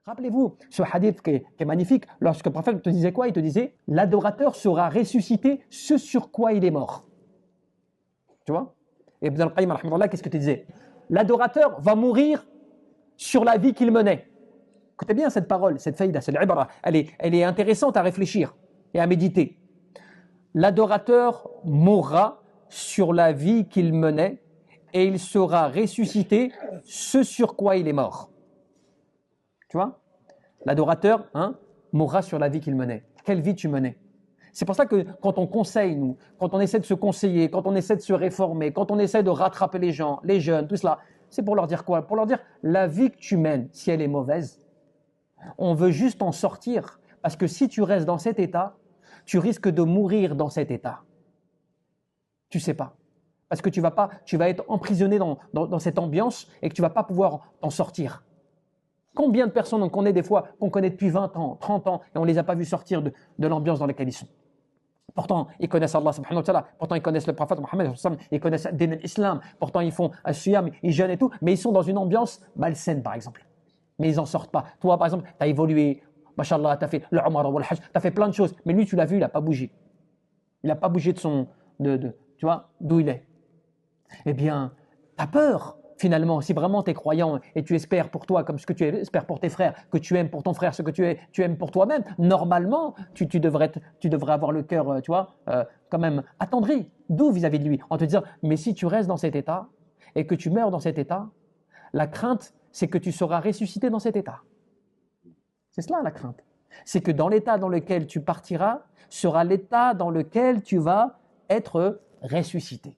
Rappelez-vous ce hadith qui est magnifique, lorsque le prophète te disait quoi? Il te disait, l'adorateur sera ressuscité ce sur quoi il est mort. Tu vois? Et Ibn al-Qayyim, qu'est-ce que tu disais? L'adorateur va mourir sur la vie qu'il menait. Écoutez bien cette parole, cette faïda, cette ibara, elle est intéressante à réfléchir et à méditer. L'adorateur mourra sur la vie qu'il menait et il sera ressuscité ce sur quoi il est mort. Tu vois? L'adorateur mourra sur la vie qu'il menait. Quelle vie tu menais? C'est pour ça que quand on conseille, nous, quand on essaie de se conseiller, quand on essaie de se réformer, quand on essaie de rattraper les gens, les jeunes, tout cela, c'est pour leur dire quoi? Pour leur dire, la vie que tu mènes, si elle est mauvaise, on veut juste en sortir. Parce que si tu restes dans cet état, tu risques de mourir dans cet état. Tu sais pas. Parce que tu vas être emprisonné dans cette ambiance et que tu vas pas pouvoir t'en sortir. Combien de personnes on connaît des fois, qu'on connaît depuis 20 ans, 30 ans, et on ne les a pas vus sortir de l'ambiance dans laquelle ils sont. Pourtant, ils connaissent Allah subhanahu wa ta'ala, pourtant ils connaissent le prophète Mohammed, ils connaissent l'islam, pourtant ils font as-siyam, ils jeûnent et tout, mais ils sont dans une ambiance malsaine par exemple. Mais ils n'en sortent pas. Toi par exemple, tu as évolué, mashallah, tu as fait le Umrah ou le Hajj, tu as fait plein de choses, mais lui tu l'as vu, il n'a pas bougé. Il n'a pas bougé tu vois, d'où il est. Eh bien, tu as peur. Finalement, si vraiment tu es croyant et tu espères pour toi comme ce que tu espères pour tes frères, que tu aimes pour ton frère ce que tu aimes pour toi-même, normalement, tu devrais avoir le cœur, tu vois, quand même attendri, doux vis-à-vis de lui, en te disant, mais si tu restes dans cet état et que tu meurs dans cet état, la crainte, c'est que tu seras ressuscité dans cet état. C'est cela la crainte. C'est que dans l'état dans lequel tu partiras, sera l'état dans lequel tu vas être ressuscité.